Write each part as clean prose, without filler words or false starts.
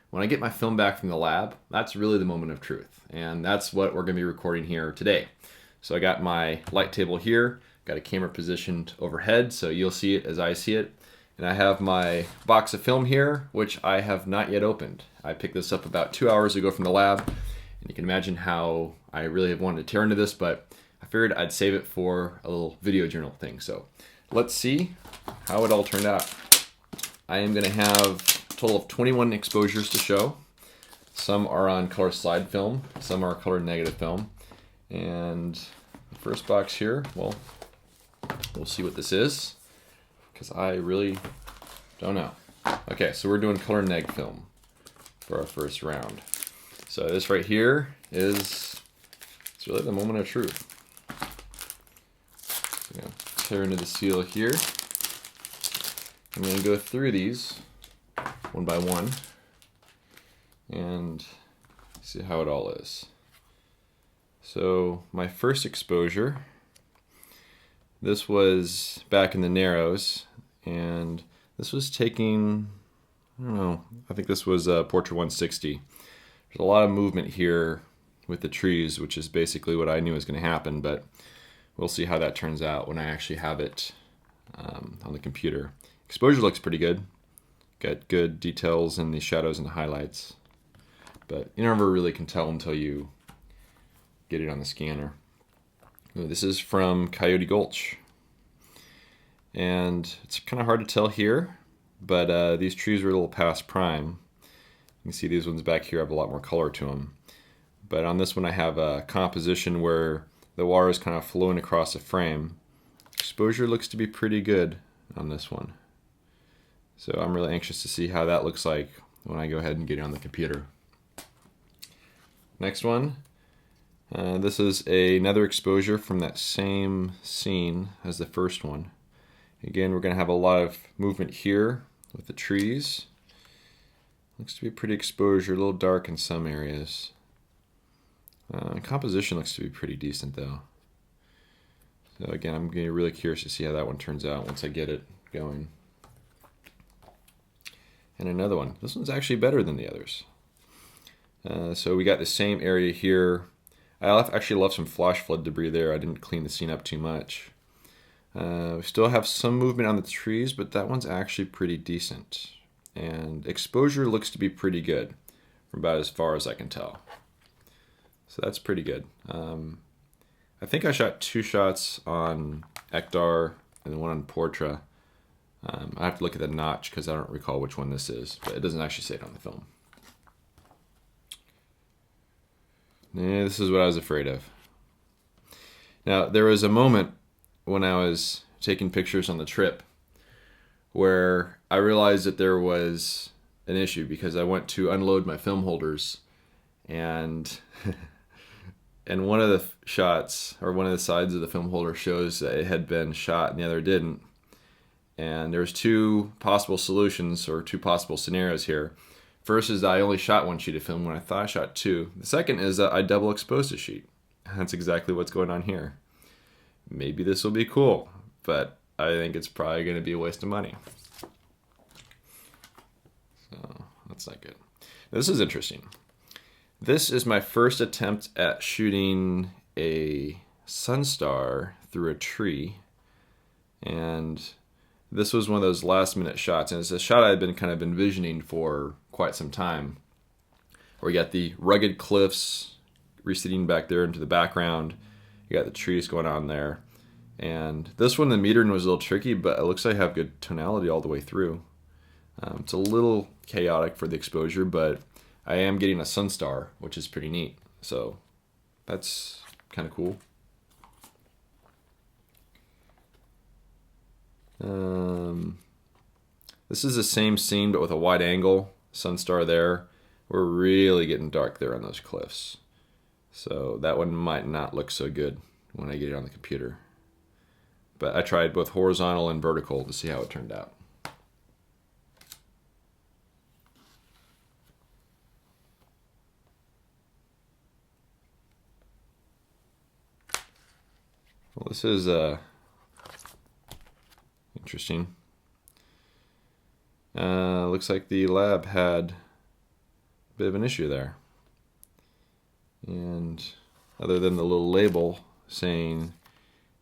when I get my film back from the lab, that's really the moment of truth. And that's what we're going to be recording here today. So I got my light table here, got a camera positioned overhead so you'll see it as I see it. And I have my box of film here, which I have not yet opened. I picked this up about 2 hours ago from the lab, and you can imagine how I really have wanted to tear into this, but I figured I'd save it for a little video journal thing. So let's see how it all turned out. I am going to have a total of 21 exposures to show. Some are on color slide film, some are color negative film. And the first box here, well, we'll see what this is, because I really don't know. Okay, so we're doing color neg film for our first round. So this right here it's really the moment of truth. So tear into the seal here. I'm going to go through these one by one and see how it all is. So my first exposure, this was back in the Narrows, and this was taking, I don't know, I think this was Portrait 160. There's a lot of movement here with the trees, which is basically what I knew was going to happen, but we'll see how that turns out when I actually have it on the computer. Exposure looks pretty good. Got good details in the shadows and the highlights, but you never really can tell until you get it on the scanner. This is from Coyote Gulch, and it's kind of hard to tell here, but these trees are a little past prime. You can see these ones back here have a lot more color to them, but on this one I have a composition where the water is kind of flowing across the frame. Exposure looks to be pretty good on this one, so I'm really anxious to see how that looks like when I go ahead and get it on the computer. Next one. This is another exposure from that same scene as the first one. Again, we're going to have a lot of movement here with the trees. Looks to be a pretty exposure, a little dark in some areas. Composition looks to be pretty decent though. So again, I'm getting really curious to see how that one turns out once I get it going. And another one. This one's actually better than the others. So we got the same area here. I actually left some flash flood debris there. I didn't clean the scene up too much. We still have some movement on the trees, but that one's actually pretty decent. And exposure looks to be pretty good from about as far as I can tell. So that's pretty good. I think I shot 2 shots on Ektar and then one on Portra. I have to look at the notch because I don't recall which one this is, but it doesn't actually say it on the film. Yeah, this is what I was afraid of. Now, there was a moment when I was taking pictures on the trip where I realized that there was an issue because I went to unload my film holders, and and one of the shots, or one of the sides of the film holder, shows that it had been shot and the other didn't. And there's 2 possible solutions, or 2 possible scenarios here. First is that I only shot 1 sheet of film when I thought I shot 2. The second is that I double exposed a sheet. That's exactly what's going on here. Maybe this will be cool, but I think it's probably going to be a waste of money. So that's not good. This is interesting. This is my first attempt at shooting a sunstar through a tree, and this was one of those last minute shots, and it's a shot I had been kind of envisioning for quite some time, where you got the rugged cliffs receding back there into the background, you got the trees going on there, and this one the metering was a little tricky, but it looks like I have good tonality all the way through. It's a little chaotic for the exposure, but I am getting a sunstar, which is pretty neat, so that's kind of cool. This is the same scene but with a wide angle sunstar there. We're really getting dark there on those cliffs, so that one might not look so good when I get it on the computer, but I tried both horizontal and vertical to see how it turned out. Well, this is interesting. Looks like the lab had bit of an issue there. And other than the little label saying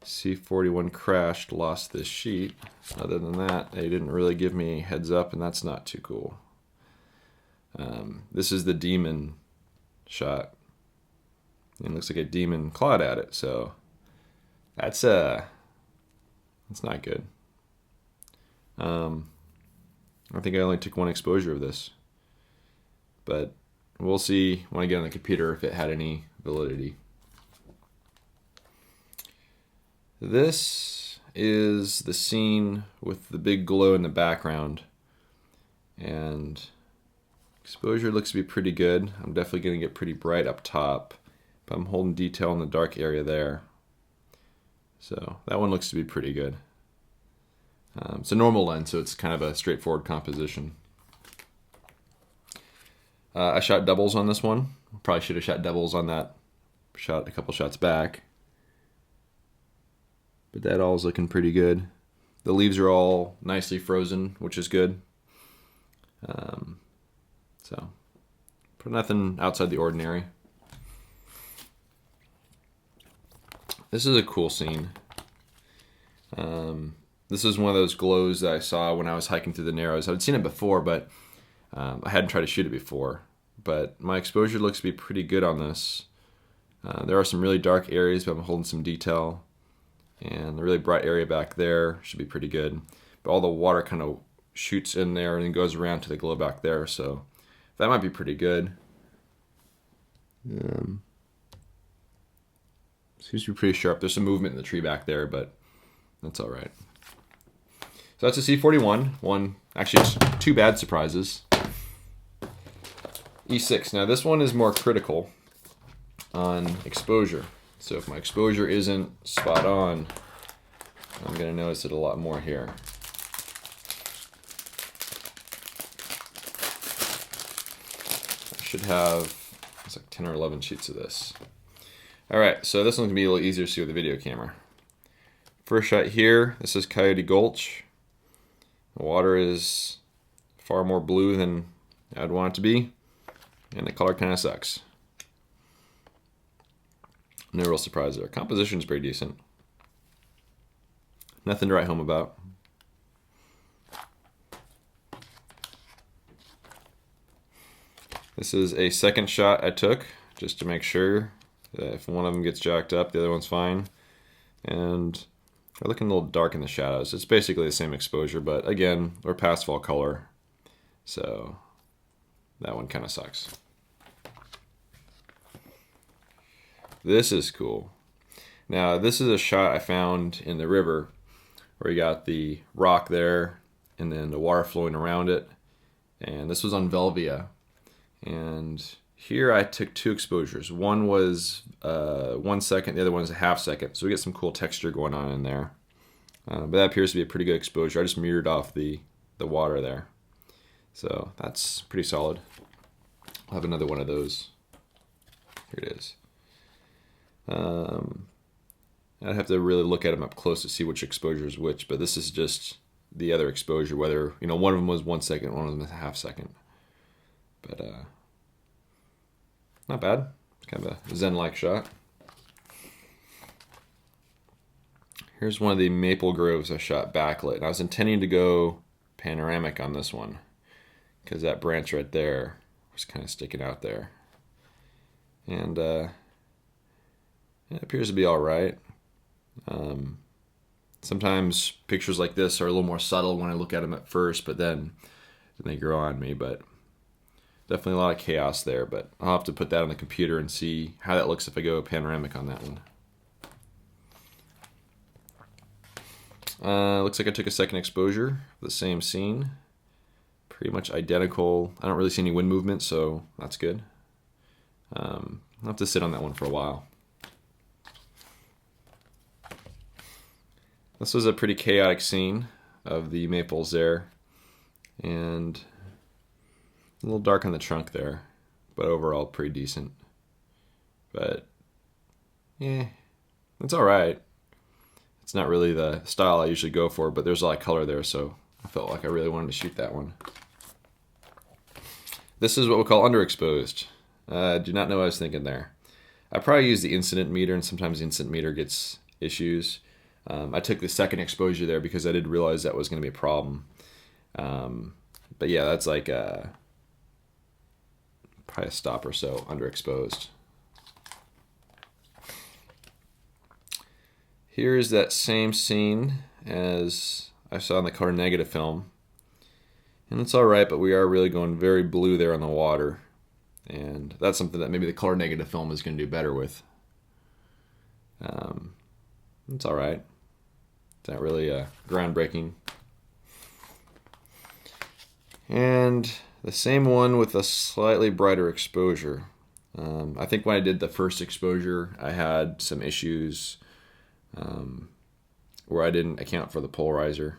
C41 crashed, lost this sheet, other than that, they didn't really give me a heads up, and that's not too cool. This is the demon shot. And it looks like a demon clawed at it, so that's not good. I think I only took one exposure of this, but we'll see when I get on the computer if it had any validity. This is the scene with the big glow in the background, and exposure looks to be pretty good. I'm definitely going to get pretty bright up top, but I'm holding detail in the dark area there. So that one looks to be pretty good. It's a normal lens, so it's kind of a straightforward composition. I shot doubles on this one. Probably should have shot doubles on that shot a couple shots back. But that all is looking pretty good. The leaves are all nicely frozen, which is good. So, but nothing outside the ordinary. This is a cool scene. This is one of those glows that I saw when I was hiking through the Narrows. I'd seen it before, but I hadn't tried to shoot it before. But my exposure looks to be pretty good on this. There are some really dark areas, but I'm holding some detail. And the really bright area back there should be pretty good. But all the water kind of shoots in there and then goes around to the glow back there, so that might be pretty good. Seems to be pretty sharp. There's some movement in the tree back there, but that's all right. So that's a C41. Actually, it's two bad surprises. E6. Now this one is more critical on exposure. So if my exposure isn't spot on, I'm going to notice it a lot more here. I should have, it's like 10 or 11 sheets of this. Alright, so this one's going to be a little easier to see with the video camera. First shot here, this is Coyote Gulch. The water is far more blue than I'd want it to be, and the color kind of sucks. No real surprise there. Composition's pretty decent. Nothing to write home about. This is a second shot I took just to make sure that if one of them gets jacked up, the other one's fine. And they're looking a little dark in the shadows. It's basically the same exposure, but again, we're past fall color. So that one kind of sucks. This is cool. Now, this is a shot I found in the river where you got the rock there and then the water flowing around it. And this was on Velvia. And here I took two exposures. One was 1 second, the other one was a half second. So we get some cool texture going on in there. But that appears to be a pretty good exposure. I just mirrored off the water there. So that's pretty solid. I'll have another one of those. Here it is. I'd have to really look at them up close to see which exposure is which, but this is just the other exposure, whether, you know, one of them was 1 second, one of them was a half second. But not bad. It's kind of a zen-like shot. Here's one of the maple groves I shot backlit. And I was intending to go panoramic on this one because that branch right there was kind of sticking out there. And it appears to be all right. Sometimes pictures like this are a little more subtle when I look at them at first, but then they grow on me. But definitely a lot of chaos there, but I'll have to put that on the computer and see how that looks if I go panoramic on that one. Looks like I took a second exposure of the same scene. Pretty much identical. I don't really see any wind movement, so that's good. I'll have to sit on that one for a while. This was a pretty chaotic scene of the maples there, and a little dark on the trunk there, but overall pretty decent. But yeah, it's all right. It's not really the style I usually go for, but there's a lot of color there, so I felt like I really wanted to shoot that one. this is what we'll call underexposed. Do not know what I was thinking there. I probably use the incident meter, and sometimes the incident meter gets issues. I took the second exposure there because I did realize that was going to be a problem. But yeah, that's like probably a stop or so underexposed. Here's that same scene as I saw in the color negative film. And it's alright, but we are really going very blue there on the water. And that's something that maybe the color negative film is going to do better with. It's alright. It's not really groundbreaking. And the same one with a slightly brighter exposure. I think when I did the first exposure, I had some issues where I didn't account for the polarizer.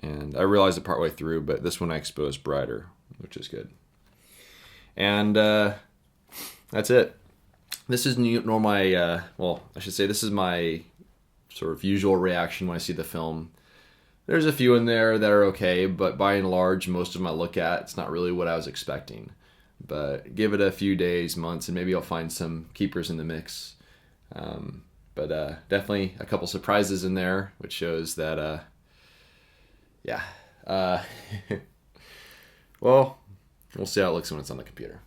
And I realized it partway through, but this one I exposed brighter, which is good. And that's it. This is my, well, I should say this is my sort of usual reaction when I see the film. There's a few in there that are okay, but by and large, most of them I look at, it's not really what I was expecting. But give it a few days, months, and maybe I'll find some keepers in the mix. But definitely a couple surprises in there, which shows that, yeah. Well, we'll see how it looks when it's on the computer.